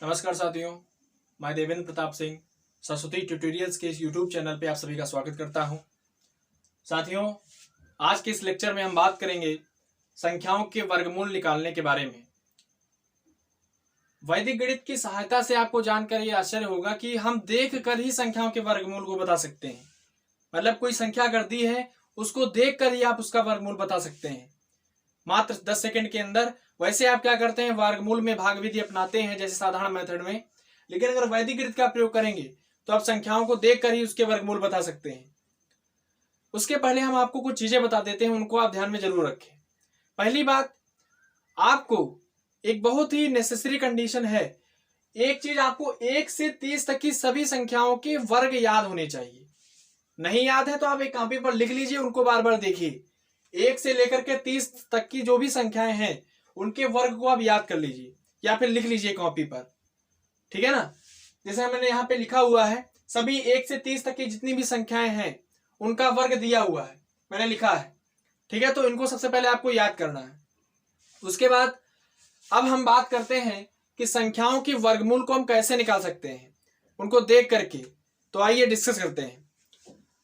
नमस्कार साथियों, मैं देवेंद्र प्रताप सिंह सरस्वती ट्यूटोरियल्स के इस यूट्यूब चैनल पे आप सभी का स्वागत करता हूं। साथियों, आज के इस लेक्चर में हम बात करेंगे संख्याओं के वर्गमूल निकालने के बारे में। वैदिक गणित की सहायता से आपको जानकर ये आश्चर्य होगा कि हम देख कर ही संख्याओं के वर्गमूल को बता सकते हैं। मतलब कोई संख्या अगर दी है, उसको देख कर ही आप उसका वर्गमूल बता सकते हैं मात्र 10 सेकंड के अंदर। वैसे आप क्या करते हैं, वर्गमूल में भाग विधि अपनाते हैं जैसे साधारण मेथड में, लेकिन अगर वैदिक गणित का प्रयोग करेंगे तो आप संख्याओं को देखकर ही उसके वर्गमूल बता सकते हैं। उसके पहले हम आपको कुछ चीजें बता देते हैं, उनको आप ध्यान में जरूर रखें। पहली बात, आपको एक बहुत ही नेसेसरी कंडीशन है, एक चीज आपको 1 से 30 तक की सभी संख्याओं के वर्ग याद होने चाहिए। नहीं याद है तो आप एक कॉपी पर लिख लीजिए, उनको बार बार देखिए। 1 से लेकर के 30 तक की जो भी संख्याएं हैं उनके वर्ग को आप याद कर लीजिए या फिर लिख लीजिए कॉपी पर, ठीक है ना। जैसे मैंने यहाँ पे लिखा हुआ है, सभी 1 से 30 तक की जितनी भी संख्याएं हैं उनका वर्ग दिया हुआ है, मैंने लिखा है, ठीक है। तो इनको सबसे पहले आपको याद करना है। उसके बाद अब हम बात करते हैं कि संख्याओं की वर्गमूल को हम कैसे निकाल सकते हैं उनको देख करके। तो आइए डिस्कस करते हैं।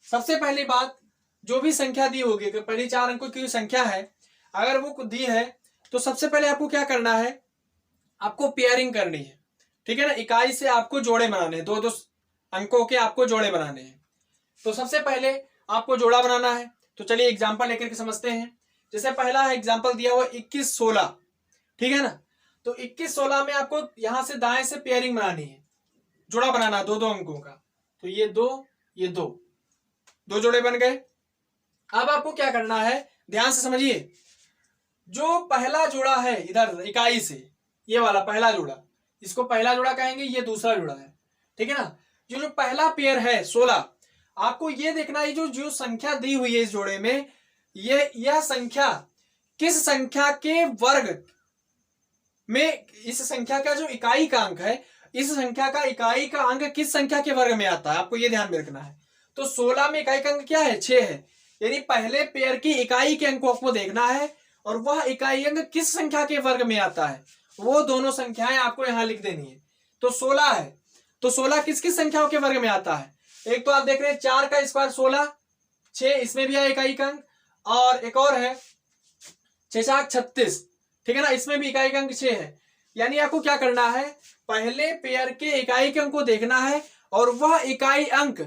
सबसे पहली बात, जो भी संख्या दी होगी, पहली 4 अंकों की संख्या है, अगर वो दी है तो सबसे पहले आपको क्या करना है, आपको पेयरिंग करनी है, ठीक है ना। इकाई से आपको जोड़े बनाने हैं, दो दो अंकों के आपको जोड़े बनाने हैं। तो सबसे पहले आपको जोड़ा बनाना है। तो चलिए एग्जांपल लेकर के समझते हैं। जैसे पहला है एग्जांपल दिया हुआ 21-16, ठीक है ना। तो 21-16 में आपको यहां से दाएं से पेयरिंग बनानी है, जोड़ा बनाना है दो दो अंकों का। तो ये दो जोड़े बन गए। अब आपको क्या करना है, ध्यान से समझिए। जो पहला जोड़ा है इधर इकाई से, ये वाला पहला जोड़ा, इसको पहला जोड़ा कहेंगे, ये दूसरा जोड़ा है, ठीक है ना। जो पहला पेयर है 16, आपको ये देखना है जो जो संख्या दी हुई है इस जोड़े में, यह संख्या किस संख्या के वर्ग में, इस संख्या का जो इकाई का अंक है, इस संख्या का इकाई का अंक किस संख्या के वर्ग में आता है, आपको ये ध्यान में रखना है। तो 16 में इकाई का अंक क्या है, 6 है, यानी पहले पेयर की इकाई के अंक को आपको देखना है और वह इकाई अंक किस संख्या के वर्ग में आता है, वो दोनों संख्याएं आपको यहां लिख देनी है। तो 16 है, तो 16 किस किस संख्याओं के वर्ग में आता है। एक तो आप देख रहे हैं 4 का स्क्वायर 16, 6 इसमें भी है इकाई का अंक, और एक और है 6×4 36, ठीक है ना, इसमें भी इकाई का अंक 6 है। यानी आपको क्या करना है, पहले पेयर के इकाई के अंक को देखना है और वह इकाई अंक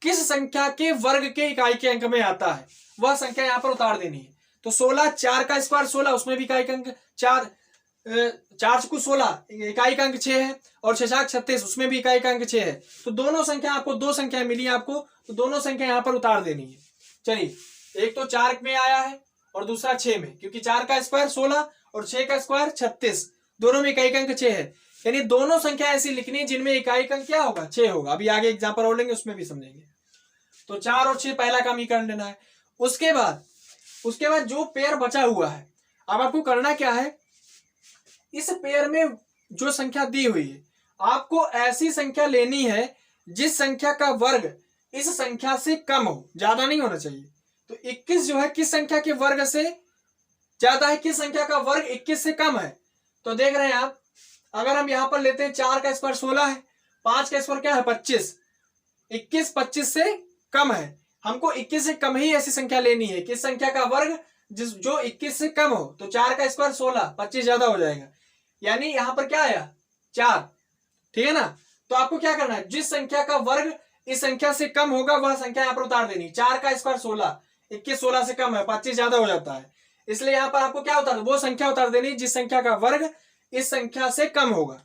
किस संख्या के वर्ग के इकाई के अंक में आता है, वह संख्या यहां पर उतार देनी है। तो 16, 4 का स्क्वायर 16, उसमें भी इकाई का अंक 4, 4 को 16 इकाई का अंक 6 है, और 6×4 36 उसमें भी इकाई का अंक 6 है। तो दोनों संख्या आपको, दो संख्या मिली आपको, तो दोनों संख्या यहां पर उतार देनी है। चलिए, एक तो 4 में आया है और दूसरा 6 में, क्योंकि 4 का स्क्वायर 16 और 6 का स्क्वायर 36, दोनों में इकाई का अंक 6 है। यानी दोनों संख्या ऐसी लिखनी जिनमें इकाई का अंक क्या होगा, 6 होगा। अभी आगे एग्जांपल और लेंगे, उसमें भी समझेंगे। तो 4 और 6 पहला काम ही कर लेना है। उसके बाद जो पेयर बचा हुआ है, अब आपको करना क्या है, इस पेयर में जो संख्या दी हुई है, आपको ऐसी संख्या लेनी है जिस संख्या का वर्ग इस संख्या से कम हो, ज्यादा नहीं होना चाहिए। तो 21 जो है किस संख्या के वर्ग से ज्यादा है, किस संख्या का वर्ग 21 से कम है। तो देख रहे हैं आप, अगर हम यहां पर लेते हैं 4 का स्क्वायर 16 है, 5 का स्क्वायर क्या है 25, 21 25 से कम है, हमको 21 से कम ही ऐसी संख्या लेनी है, किस संख्या का वर्ग जो 21 से कम हो। तो 4 का स्क्वायर 16, 25 ज्यादा हो जाएगा, यानी यहां पर क्या आया 4, ठीक है ना। तो आपको क्या करना है, जिस संख्या का वर्ग इस संख्या से कम होगा वह संख्या यहां पर उतार देनी। 4 का स्क्वायर 16, 21 16 से कम है, 25 ज्यादा हो जाता है, इसलिए यहां पर आपको क्या उतार, वो संख्या उतार देनी जिस संख्या का वर्ग इस संख्या से कम होगा।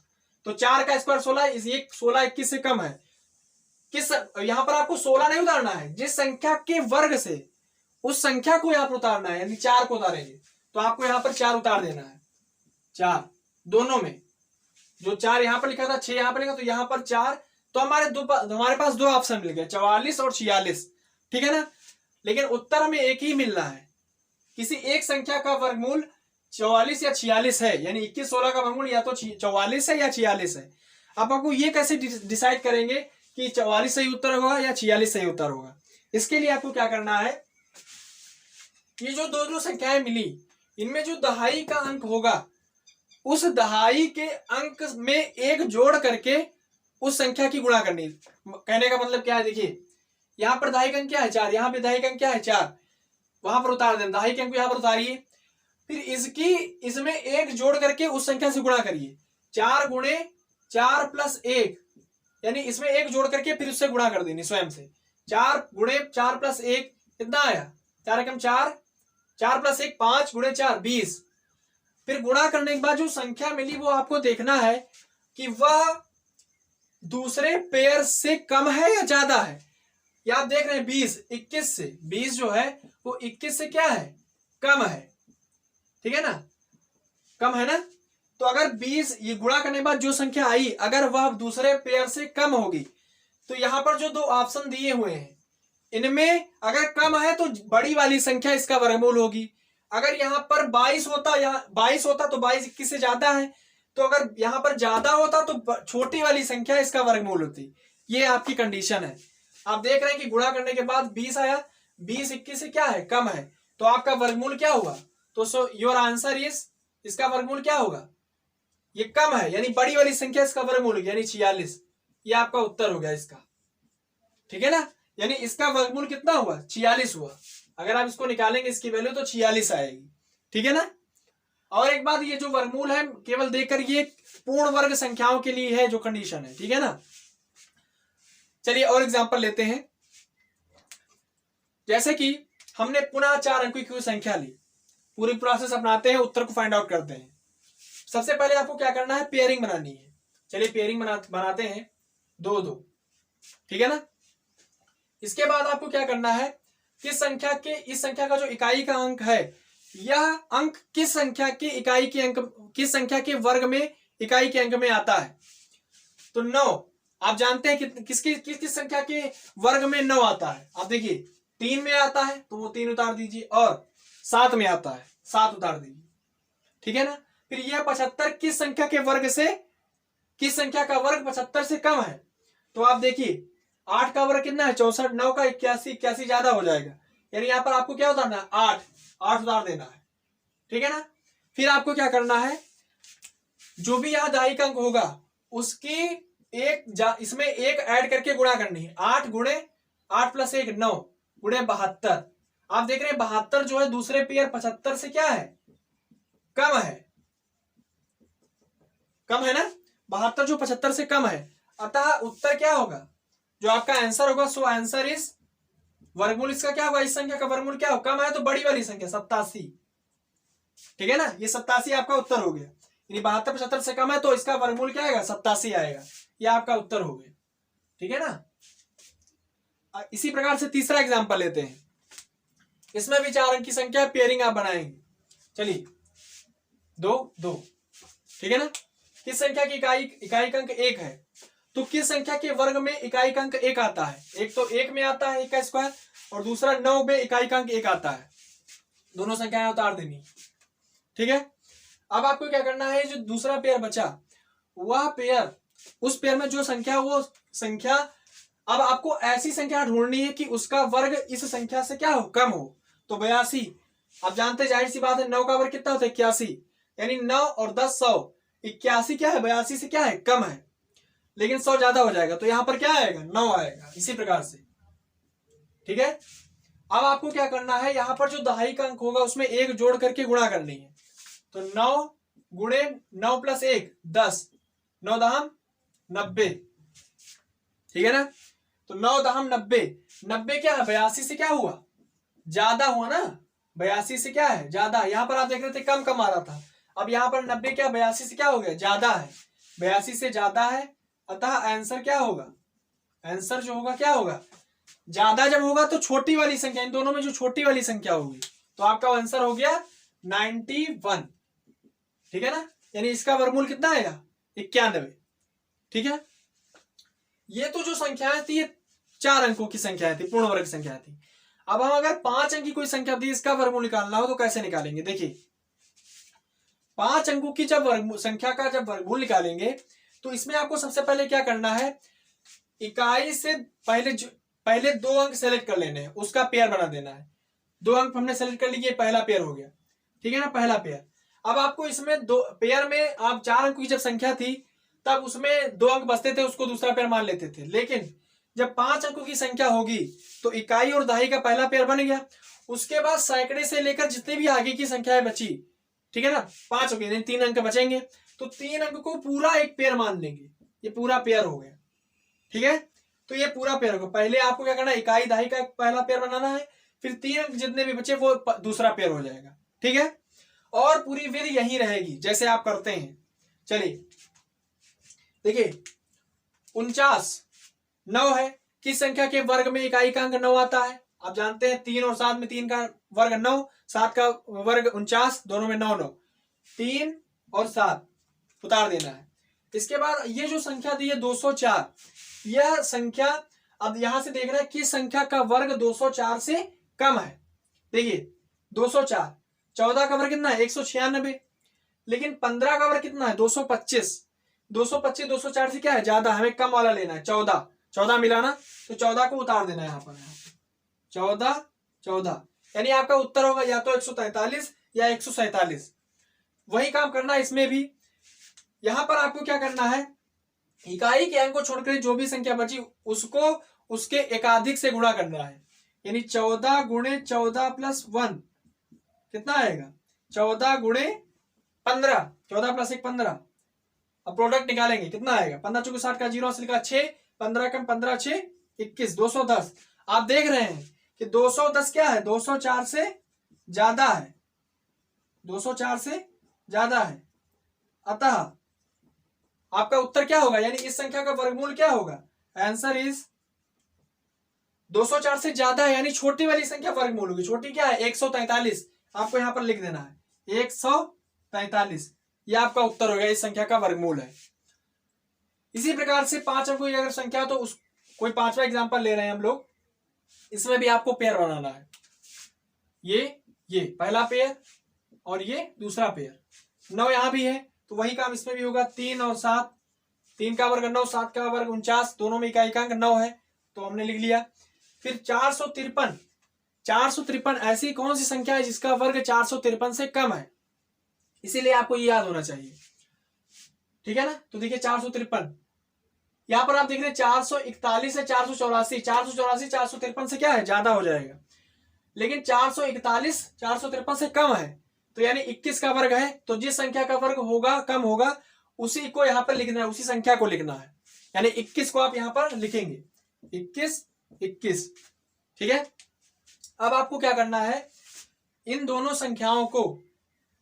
तो 4 का स्क्वायर 16, ये 16 21 से कम है, किस, यहां पर आपको 16 नहीं उतारना है, जिस संख्या के वर्ग से उस संख्या को यहां पर उतारना है, यानी 4 को उतारेंगे। तो आपको यहां पर 4 उतार देना है, 4 दोनों में, जो 4 यहां पर लिखा था 6 यहां पर लिखा, तो यहां पर 4। तो हमारे पास दो ऑप्शन मिल गए, 44 और 46, ठीक है ना। लेकिन उत्तर हमें एक ही मिल रहा है, किसी एक संख्या का वर्गमूल 44 या 46 है, यानी 21-16 का वर्गमूल या तो 44 है या 46 है। अब आपको ये कैसे डिसाइड करेंगे कि 44 सही उत्तर होगा या 46 सही उत्तर होगा। इसके लिए आपको क्या करना है, ये जो दो संख्याएं मिली, इनमें जो दहाई का अंक होगा उस दहाई के अंक में एक जोड़ करके उस संख्या की गुणा करनी। कहने का मतलब क्या है, देखिए यहाँ पर दहाई का अंक क्या है 4, यहाँ पे दहाई का अंक क्या है 4, वहां पर उतार देना, दहाई के अंक यहाँ पर उतारिए, फिर इसमें एक जोड़ करके उस संख्या से गुणा करिए। 4 गुणे 4 प्लस 1, यानी इसमें एक जोड़ करके फिर उससे गुणा कर देनी स्वयं से। 4 गुणे 4 प्लस 1 कितना आया, 4 एकम 4, 4 प्लस 1 5 गुणे 4 20। फिर गुणा करने के बाद जो संख्या मिली वो आपको देखना है कि वह दूसरे पेयर से कम है या ज्यादा है। या आप देख रहे हैं 20 21 से, 20 जो है वो 21 से क्या है, कम है, ठीक है ना, कम है ना। तो अगर 20 ये गुणा करने के बाद जो संख्या आई अगर वह दूसरे पेयर से कम होगी, तो यहां पर जो दो ऑप्शन दिए हुए हैं इनमें अगर कम है तो बड़ी वाली संख्या इसका वर्गमूल होगी। अगर यहाँ पर 22 होता, यहाँ 22 होता तो 22 21 से ज्यादा है, तो अगर यहाँ पर ज्यादा होता तो छोटी वाली संख्या इसका वर्गमूल होती। ये आपकी कंडीशन है। आप देख रहे हैं कि गुणा करने के बाद 20 आया, 20 21 से क्या है, कम है, तो आपका वर्गमूल क्या हुआ, तो सो योर आंसर इज, इसका वर्गमूल क्या होगा, ये कम है, यानी बड़ी वाली संख्या इसका वर्गमूल होगी, यानी 46। ये आपका उत्तर हो गया इसका, ठीक है ना। यानी इसका वर्गमूल कितना हुआ, 46 हुआ। अगर आप इसको निकालेंगे इसकी वैल्यू तो 46 आएगी, ठीक है ना। और एक बात, ये जो वर्गमूल है केवल देकर ये पूर्ण वर्ग संख्याओं के लिए है जो कंडीशन है, ठीक है ना। चलिए और एग्जांपल लेते हैं। जैसे कि हमने पुनः 4 अंकों की संख्या ली, पूरी प्रोसेस अपनाते हैं, उत्तर को फाइंड आउट करते हैं। सबसे पहले आपको क्या करना है, पेयरिंग बनानी है। चलिए पेयरिंग बनाते हैं 2 2, ठीक है ना। इसके बाद आपको क्या करना है, किस संख्या के, इस संख्या का जो इकाई का अंक है, यह अंक किस संख्या के इकाई के अंक, किस संख्या के वर्ग में इकाई के अंक में आता है। तो 9 आप जानते हैं कि किस संख्या के वर्ग में 9 आता है। आप देखिए 3 में आता है तो वो 3 उतार दीजिए, और 7 में आता है 7 उतार दीजिए, ठीक है ना। फिर यह 75 किस संख्या के वर्ग से, किस संख्या का वर्ग 75 से कम है। तो आप देखिए 8 का वर्ग कितना है 64, 9 का 81, 81 ज्यादा हो जाएगा, यानी यहां पर आपको क्या उतारना है 8 उतार देना है, ठीक है ना। फिर आपको क्या करना है, जो भी यहां दहाई का अंक होगा उसकी इसमें एक ऐड करके गुणा करनी है। 8 गुणे 8 प्लस 1 9 गुणे 72। आप देख रहे हैं 72 जो है दूसरे पेयर 75 से क्या है, कम है, कम है ना। 72 जो 75 से कम है, अतः उत्तर क्या होगा, जो आपका आंसर होगा, सो आंसर इज, वर्गमूल इसका क्या होगा, इस संख्या का वर्गमूल क्या होगा, कम है तो बड़ी वाली संख्या 87, ठीक है ना। ये 87 आपका उत्तर हो गया, यानी 72 75 से कम है तो इसका वर्गमूल क्या आएगा, 87 आएगा। ये आपका उत्तर हो गया, ठीक है ना। इसी प्रकार से तीसरा एग्जांपल लेते हैं। इसमें भी 4 अंक की संख्या, पेयरिंग आप बनाएंगे। चलिए 2 2, ठीक है ना। किस संख्या की इकाई का अंक 1 है, तो किस संख्या के वर्ग में इकाई का अंक 1 आता है। एक तो 1 में आता है 1 का स्क्वायर, और दूसरा 9 में इकाई का अंक 1 आता है। दोनों संख्याएं उतार देनी, ठीक है। अब आपको क्या करना है, जो दूसरा पेयर बचा वह पेयर, उस पेयर में जो संख्या, वो संख्या, अब आपको ऐसी संख्या ढूंढनी है कि उसका वर्ग इस संख्या से क्या हो, कम हो। तो 82, आप जानते जाहिर सी बात है 9 का वर्ग कितना होता है 81, यानी 9 और 10 100, 81 क्या है 82 से क्या है, कम है, लेकिन 100 ज्यादा हो जाएगा, तो यहां पर क्या आएगा 9 आएगा, इसी प्रकार से, ठीक है। अब आपको क्या करना है, यहां पर जो दहाई का अंक होगा उसमें एक जोड़ करके गुणा करनी है। तो 9 गुणे 9 प्लस 1 10, 9 दहम 90, ठीक है ना। तो 9 दहम 90, 90 क्या है 82 से क्या हुआ, ज्यादा हुआ ना, 82 से क्या है ज्यादा। यहां पर आप देख रहे थे कम कम आ रहा था, अब यहां पर 90 क्या 82 से क्या हो गया, ज्यादा है, 82 से ज्यादा है, अतः आंसर क्या होगा, आंसर जो होगा क्या होगा, ज्यादा जब होगा तो छोटी वाली संख्या, इन दोनों में जो छोटी वाली संख्या होगी, तो आपका आंसर हो गया 91, ठीक है ना। यानी इसका वर्गमूल कितना आएगा 91, ठीक है। ये तो जो संख्याएं थी ये 4 अंकों की संख्याएं थी, पूर्ण वर्ग संख्या थी। अब हम अगर 5 अंक की कोई संख्या दी, इसका वर्गमूल निकालना हो तो कैसे निकालेंगे। देखिए 5 अंकों की जब संख्या का जब वर्गमूल निकालेंगे तो इसमें आपको सबसे पहले क्या करना है, इकाई से पहले 2 अंक सेलेक्ट कर लेने हैं, उसका पेयर बना देना है। 2 अंक हमने सेलेक्ट कर लिए, पहला पेयर हो गया, ठीक है ना, पहला पेयर। अब आपको इसमें दो पेयर में आप 4 अंकों की जब संख्या थी तब उसमें 2 अंक बचते थे, उसको दूसरा पेयर मान लेते थे। लेकिन जब 5 अंकों की संख्या होगी तो इकाई और दहाई का पहला पेयर बन गया। उसके बाद सैकड़े से लेकर जितनी भी आगे की संख्याएं बची, ठीक है ना, 5 हो गई, 3 अंक बचेंगे तो 3 अंक को पूरा एक पेयर मान लेंगे। ये पूरा पेयर हो गया, ठीक है। तो ये पूरा पेयर होगा। पहले आपको क्या करना है, इकाई दहाई का पहला पेयर बनाना है, फिर 3 अंक जितने भी बचे वो दूसरा पेयर हो जाएगा, ठीक है। और पूरी विधि यही रहेगी जैसे आप करते हैं। चलिए देखिए 49 9 है, किस संख्या के वर्ग में इकाई का अंक 9 आता है? आप जानते हैं 3 और 7 में 3 का वर्ग 9, 7 का वर्ग 49, दोनों में 9 9, 3 और 7 उतार देना है। इसके बाद ये जो संख्या दी है 204, यह संख्या अब यहां से देख रहे हैं किस संख्या का वर्ग 204 से कम है। देखिए 204, 14 का वर्ग कितना है 196, लेकिन 15 का वर्ग कितना है 225। 225 204 से क्या है ज्यादा, हमें कम वाला लेना है 14, 14 मिलाना, तो 14 को उतार देना है यहाँ पर 14 14, यानी आपका उत्तर होगा या तो 143 या 147। वही काम करना है इसमें भी। यहां पर आपको क्या करना है, इकाई के अंक को छोड़कर जो भी संख्या बची उसको उसके एकाधिक से गुणा करना है। यानी 14 गुणे 14 प्लस 1 कितना आएगा 14 गुणे 15, 14 प्लस 1 15। अब प्रोडक्ट निकालेंगे कितना आएगा, 15 चौके 60 का 0 लिखा 6, 15 कम 15 6 21, 210। आप देख रहे हैं कि 210 क्या है 204 से ज्यादा है, 204 से ज्यादा है। अतः आपका उत्तर क्या होगा, यानी इस संख्या का वर्गमूल क्या होगा, आंसर इज 204 से ज्यादा है, यानी छोटी वाली संख्या वर्गमूल होगी। छोटी क्या है 143, आपको यहां पर लिख देना है 143, यह आपका उत्तर होगा, इस संख्या का वर्गमूल है। इसी प्रकार से 5 अंकों की अगर संख्या तो उस कोई 5वां एग्जांपल ले रहे हैं हम लोग, इसमें भी आपको पेयर बनाना है। ये पहला पेयर और ये दूसरा पेयर, 9 यहां भी है तो वही काम इसमें भी होगा। 3 और 7, 3 का वर्ग 9, 7 का वर्ग 49, दोनों में इकाई का अंक 9 है तो हमने लिख लिया। फिर 453, 453 ऐसी कौन सी संख्या है जिसका वर्ग 453 से कम है, इसीलिए आपको ये याद होना चाहिए, ठीक है ना। तो देखिए 453, यहां पर आप देख रहे हैं 441 है 484, 484 453 से क्या है ज्यादा हो जाएगा, लेकिन 441 453 से कम है तो यानी 21 का वर्ग है, तो जिस संख्या का वर्ग होगा कम होगा उसी को यहां पर लिखना है, उसी संख्या को लिखना है, यानी 21 को आप यहां पर लिखेंगे 21 21, ठीक है। अब आपको क्या करना है, इन दोनों संख्याओं को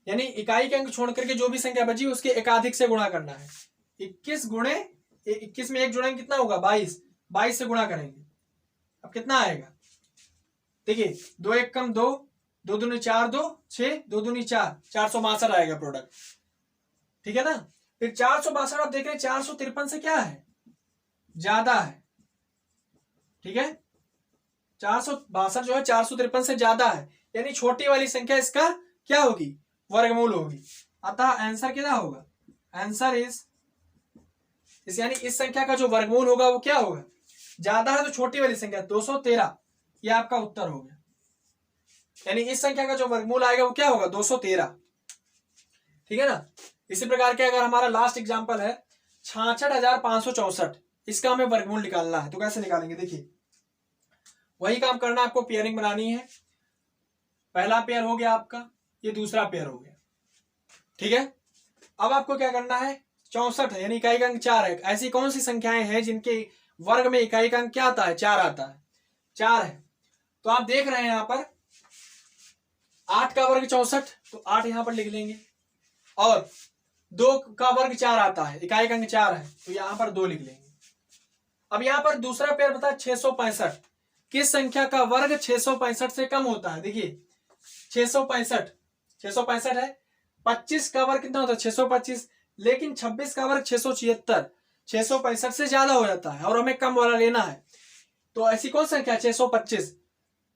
यानी इकाई के अंक छोड़ करके जो भी संख्या बची उसके एकाधिक से गुणा करना है। 21 गुणे 21 में 1 जुड़ेंगे कितना होगा 22, 22 से गुणा करेंगे, अब कितना आएगा देखिए 2 1 कम 2, 2 दूनी 4 2 6, 2 दूनी 4, 462 आएगा प्रोडक्ट, ठीक है ना। फिर 462 आप देख रहे हैं 453 से क्या है ज्यादा है, ठीक है। 462 जो है 453 से ज्यादा है, यानी छोटी वाली संख्या इसका क्या होगी वर्गमूल होगी। अतः आंसर कितना होगा, आंसर इस यानी इस संख्या का जो वर्गमूल होगा वो क्या होगा ज्यादा है, तो छोटी वाली संख्या 213, यह आपका उत्तर हो गया। यानी इस संख्या का जो वर्गमूल आएगा वो क्या होगा 213, ठीक है ना। इसी प्रकार के अगर हमारा लास्ट एग्जांपल है 66,564, इसका हमें वर्गमूल निकालना है, तो कैसे निकालेंगे देखिए वही काम करना, आपको पेयरिंग बनानी है। पहला पेयर हो गया आपका, ये दूसरा पेयर हो गया, ठीक है। अब आपको क्या करना है 64 है यानी इकाई का अंक 4 है, ऐसी कौन सी संख्याएं हैं जिनके वर्ग में इकाई का अंक क्या आता है 4 आता है, 4 है। तो आप देख रहे हैं यहां पर 8 का वर्ग 64, तो 8 यहां पर लिख लेंगे, और 2 का वर्ग 4 आता है, इकाई का अंक 4 है तो यहां पर 2 लिख लेंगे। अब यहां पर दूसरा पेयर बता 665, किस संख्या का वर्ग 665 से कम होता है। देखिए 665 है, 25 का वर्ग कितना होता है 625, लेकिन 26 का वर्ग 676, 665 से ज्यादा हो जाता है और हमें कम वाला लेना है। तो ऐसी कौन संख्या 625,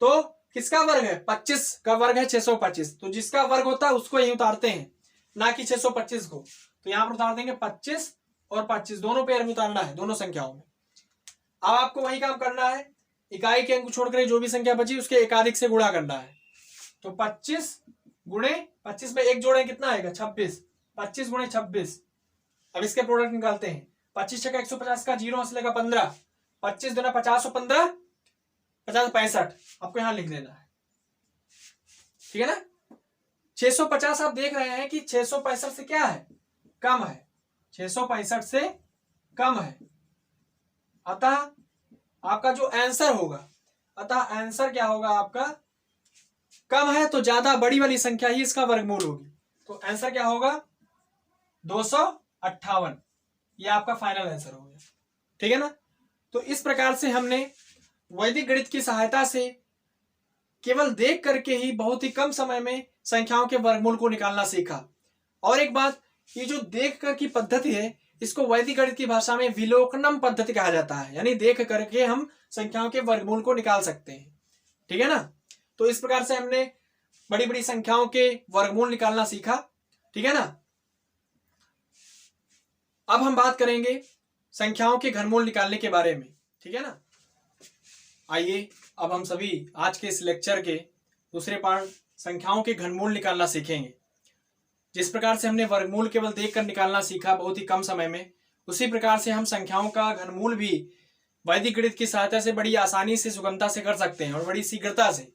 तो किसका वर्ग है 25 का वर्ग है 625, तो जिसका वर्ग होता है उसको यही उतारते हैं, ना कि 625 को। तो यहां पर उतार देंगे 25 और 25 दोनों पेयर में उतारना है, दोनों संख्याओं में। अब आपको वही काम करना है, इकाई के अंक छोड़कर जो भी संख्या बची उसके एकाधिक से गुणा करना है। तो 25 गुणे 25 में एक जोड़े कितना आएगा 26, 25 गुणे 26। अब इसके प्रोडक्ट निकालते हैं, 25 छक्का 150 का जीरो हंसलेगा 15, 25 दूना 50 और 15 50 65, आपको यहां लिख देना है, ठीक है ना। 650 आप देख रहे हैं कि 665 से क्या है, कम है, 665 से कम है, अतः आपका जो आंसर होगा, अतः आंसर क्या होगा आपका, कम है तो ज्यादा बड़ी वाली संख्या ही इसका वर्गमूल होगी, तो आंसर क्या होगा 258, ये आपका फाइनल आंसर हो गया, ठीक है ना। तो इस प्रकार से हमने वैदिक गणित की सहायता से केवल देख करके ही बहुत ही कम समय में संख्याओं के वर्गमूल को निकालना सीखा। और एक बात, ये जो देख कर की पद्धति है, इसको वैदिक गणित की भाषा में विलोकनम पद्धति कहा जाता है, यानी देख करके हम संख्याओं के वर्गमूल को निकाल सकते हैं, ठीक है ना। तो इस प्रकार से हमने बड़ी बड़ी संख्याओं के वर्गमूल निकालना सीखा, ठीक है ना। अब हम बात करेंगे संख्याओं के घनमूल निकालने के बारे में, ठीक है ना। आइए अब हम सभी आज के इस लेक्चर के दूसरे पार्ट संख्याओं के घनमूल निकालना सीखेंगे। जिस प्रकार से हमने वर्गमूल केवल देखकर निकालना सीखा बहुत ही कम समय में, उसी प्रकार से हम संख्याओं का घनमूल भी वैदिक गणित की सहायता से बड़ी आसानी से सुगमता से कर सकते हैं और बड़ी शीघ्रता से।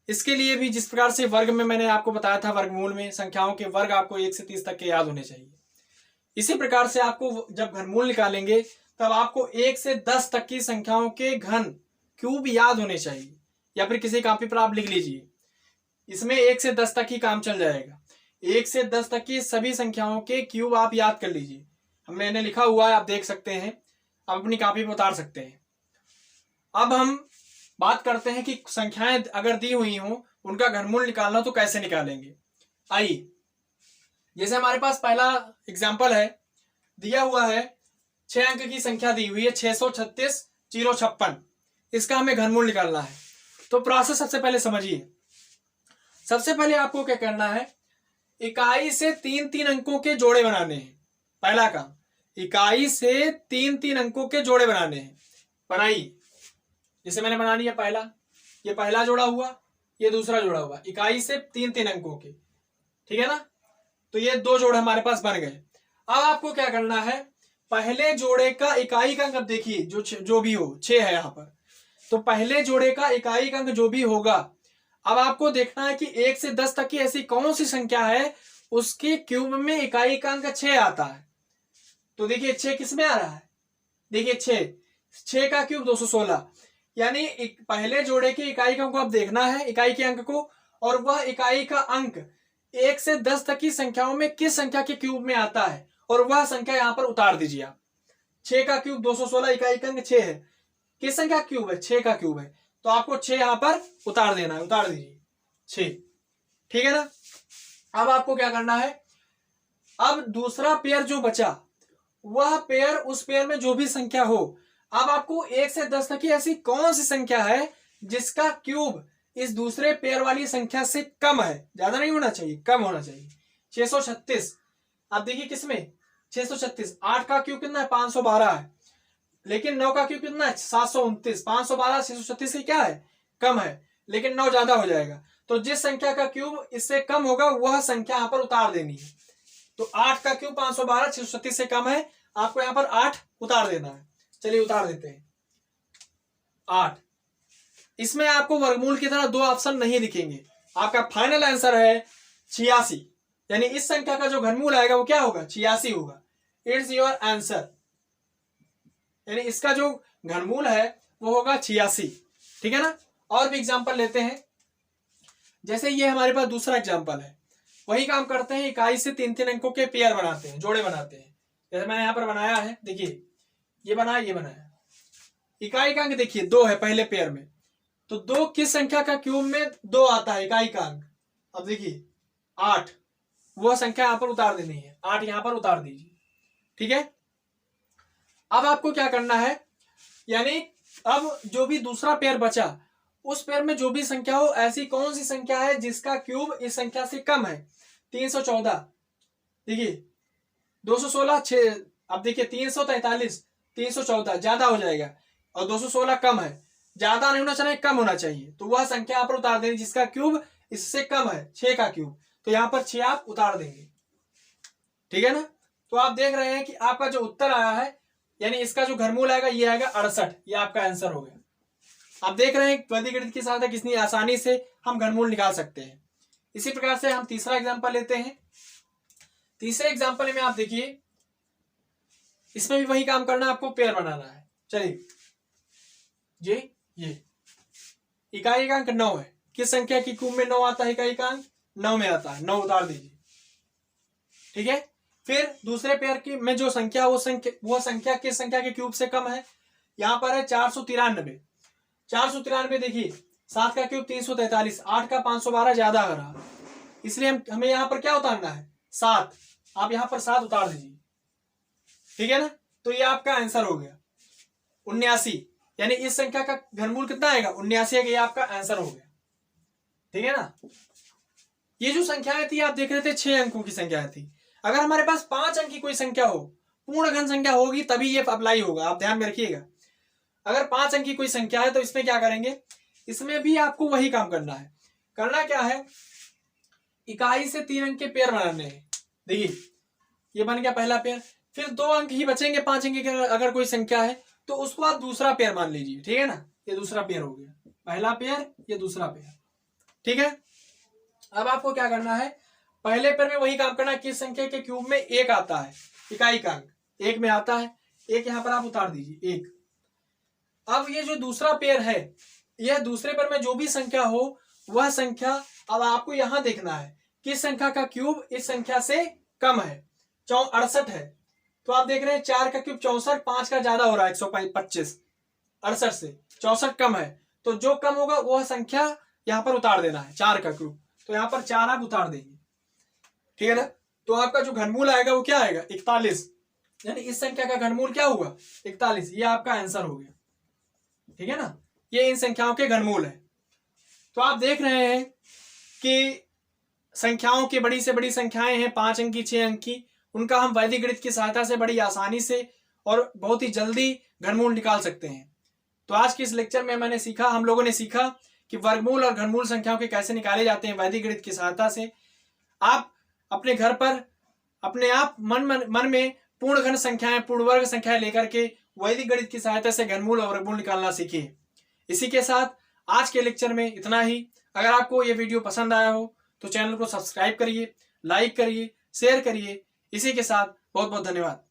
इसके लिए भी जिस प्रकार से वर्ग में मैंने आपको बताया था, वर्गमूल में संख्याओं के वर्ग आपको 1 से 30 तक के याद होने चाहिए। इसी प्रकार से आपको जब घनमूल निकालेंगे तब आपको 1 से 10 तक की संख्याओं के घन क्यूब याद होने चाहिए, या फिर किसी कॉपी पर आप लिख लीजिए, इसमें 1 से 10 तक ही काम चल जाएगा। 1 से 10 तक की सभी संख्याओं के क्यूब आप याद कर लीजिए, मैंने लिखा हुआ है, आप देख सकते हैं, आप अपनी कॉपी पर उतार सकते हैं। अब हम बात करते हैं कि संख्याएं अगर दी हुई हो उनका घनमूल निकालना तो कैसे निकालेंगे। आइए, जैसे हमारे पास पहला एग्जाम्पल है, दिया हुआ है 6 अंक की संख्या दी हुई है 636 056, इसका हमें घनमूल निकालना है। तो प्रोसेस सबसे पहले समझिए। सबसे पहले आपको क्या करना है, इकाई से 3-3 अंकों के जोड़े बनाने हैं। पहला काम, इकाई से 3-3 अंकों के जोड़े बनाने हैं। बनाइए, जैसे मैंने बना लिया पहला, ये पहला जोड़ा हुआ, ये दूसरा जोड़ा हुआ, इकाई से 3-3 अंकों के, ठीक है ना। तो ये 2 जोड़े हमारे पास बन गए। अब आपको क्या करना है, पहले जोड़े का इकाई का अंक, अब देखिए जो भी हो, 6 है यहाँ पर, तो पहले जोड़े का इकाई का अंक जो भी होगा, अब आपको देखना है कि 1 से 10 तक की ऐसी कौन सी संख्या है उसके क्यूब में इकाई का अंक 6 आता है। तो देखिए 6 किस में आ रहा है, देखिए 6 का क्यूब 216, यानी पहले जोड़े के इकाई का अंक को आप देखना है, इकाई के अंक को, और वह इकाई का अंक 1 से 10 तक की संख्याओं में किस संख्या के क्यूब में आता है, और वह संख्या यहां पर उतार दीजिए आप। 6 का क्यूब 216, इकाई का अंक 6 है, किस संख्या क्यूब है, 6 का क्यूब है, तो आपको 6 यहां पर उतार देना है, उतार दीजिए 6, ठीक है ना। अब आपको क्या करना है, अब दूसरा पेयर जो बचा, वह पेयर, उस पेयर में जो भी संख्या हो, अब आपको 1 से 10 तक की ऐसी कौन सी संख्या है जिसका क्यूब इस दूसरे पेयर वाली संख्या से कम है, ज्यादा नहीं होना चाहिए, कम होना चाहिए। 636, आप देखिए किसमें 636, 8 का क्यूब कितना है 512 है, लेकिन 9 का क्यूब कितना है 729, 512 636 से क्या है, कम है, लेकिन 9 ज्यादा हो जाएगा। तो जिस संख्या का क्यूब इससे कम होगा वह संख्या यहाँ पर उतार देनी है। तो 8 का क्यूब 512 636 से कम है, आपको यहाँ पर 8 उतार देना है। चलिए उतार देते हैं 8। इसमें आपको वर्गमूल की तरह 2 ऑप्शन नहीं दिखेंगे, आपका फाइनल आंसर है 86, यानी इस संख्या का जो घनमूल आएगा वो क्या होगा, 86 होगा। इट्स योर आंसर, यानी इसका जो घनमूल है वो होगा 86, ठीक है ना। और भी एग्जांपल लेते हैं, जैसे ये हमारे पास दूसरा एग्जांपल है, वही काम करते हैं, इकाई से 3-3 अंकों के पेयर बनाते हैं, जोड़े बनाते हैं। जैसे मैंने यहाँ पर बनाया है, देखिए ये बनाया, ये बनाया, इकाई का अंक देखिए 2 है पहले पेयर में, तो 2 किस संख्या का क्यूब में 2 आता है इकाई का अंक, अब देखिए 8, वह संख्या यहां पर उतार देनी है, 8 यहां पर उतार दीजिए, ठीक है। अब आपको क्या करना है, यानी अब जो भी दूसरा पेयर बचा, उस पेयर में जो भी संख्या हो, ऐसी कौन सी संख्या है जिसका क्यूब इस संख्या से कम है। 314, देखिए 216, 6, अब देखिए 343, 314 ज्यादा हो जाएगा, और 216 कम है, ज्यादा नहीं होना चाहिए, कम होना चाहिए, तो वह संख्या यहाँ पर उतार देनी जिसका क्यूब इससे कम है 6 का क्यूब, तो यहाँ पर 6 आप उतार देंगे। ठीक है ना। तो आप देख रहे हैं कि आपका जो उत्तर आया है, यानी इसका जो घनमूल आएगा ये आएगा 68। ये आपका आंसर हो गया। आप देख रहे हैं वैदिक गणित के साथ कितनी आसानी से हम घनमूल निकाल सकते हैं। इसी प्रकार से हम तीसरा एग्जाम्पल लेते हैं। तीसरे एग्जाम्पल में आप देखिए, इसमें भी वही काम करना है, आपको पेयर बनाना है। चलिए ये इकाई अंक 9 है। किस संख्या की क्यूब में 9 आता है? इकाई अंक 9 में आता है, 9 उतार दीजिए। ठीक है। फिर दूसरे पेयर की में जो संख्या वो संख्या किस संख्या के क्यूब से कम है? यहां पर है 493। 493 देखिए, 7 का क्यूब 343, 8 का 512 ज्यादा हो रहा, इसलिए हमें यहाँ पर क्या उतारना है? 7। आप यहाँ पर 7 उतार दीजिए। ठीक है ना। तो ये आपका आंसर हो गया 79, यानी इस संख्या का घनमूल कितना आएगा? 79 है। ये आपका आंसर हो गया। ठीक है ना। ये जो संख्याएं थी आप देख रहे थे 6 अंकों की संख्या थी। अगर हमारे पास 5 अंक की कोई संख्या हो, पूर्ण घन संख्या होगी तभी ये अप्लाई होगा, आप ध्यान में रखिएगा। अगर 5 अंक की कोई संख्या है तो इसमें क्या करेंगे? इसमें भी आपको वही काम करना है। करना क्या है? इकाई से 3 अंक के पेयर बनाने हैं। देखिए ये बन गया पहला पेयर। फिर 2 अंक ही बचेंगे 5 अंक की अगर कोई संख्या है तो उसको आप दूसरा पेयर मान लीजिए। ठीक है ना। ये दूसरा पेयर हो गया, पहला पेयर, ये दूसरा पेयर। ठीक है। अब आपको क्या करना है? पहले पेयर में वही काम करना है। किस संख्या के क्यूब में 1 आता है? इकाई का अंक 1 में आता है। 1 यहां पर आप उतार दीजिए, 1। अब ये जो दूसरा पेयर है, यह दूसरे पेयर में जो भी संख्या हो वह संख्या अब आपको यहां देखना है किस संख्या का क्यूब इस संख्या से कम है। 68 है तो आप देख रहे हैं 4 का क्यूब 64, 5 का ज्यादा हो रहा है 125, 68 से 64 कम है। तो जो कम होगा वह संख्या यहां पर उतार देना है, 4 का क्यूब। तो यहां पर 4 आप उतार देंगे। ठीक है ना। तो आपका जो घनमूल आएगा वो क्या आएगा? 41, यानी इस संख्या का घनमूल क्या हुआ? 41। ये आपका आंसर हो गया। ठीक है ना। ये इन संख्याओं के घनमूल है। तो आप देख रहे हैं कि संख्याओं की बड़ी से बड़ी संख्याएं हैं, 5 अंक की, 6 अंक की, उनका हम वैदिक गणित की सहायता से बड़ी आसानी से और बहुत ही जल्दी घनमूल निकाल सकते हैं। तो आज के इस लेक्चर में हम लोगों ने सीखा कि वर्गमूल और घनमूल संख्याओं के कैसे निकाले जाते हैं वैदिक गणित की सहायता से। आप अपने घर पर अपने आप मन में पूर्ण घन संख्याएं, पूर्ण वर्ग संख्याएं लेकर के वैदिक गणित की सहायता से घनमूल और वर्गमूल निकालना सीखिए। इसी के साथ आज के लेक्चर में इतना ही। अगर आपको ये वीडियो पसंद आया हो तो चैनल को सब्सक्राइब करिए, लाइक करिए, शेयर करिए। इसी के साथ बहुत बहुत धन्यवाद।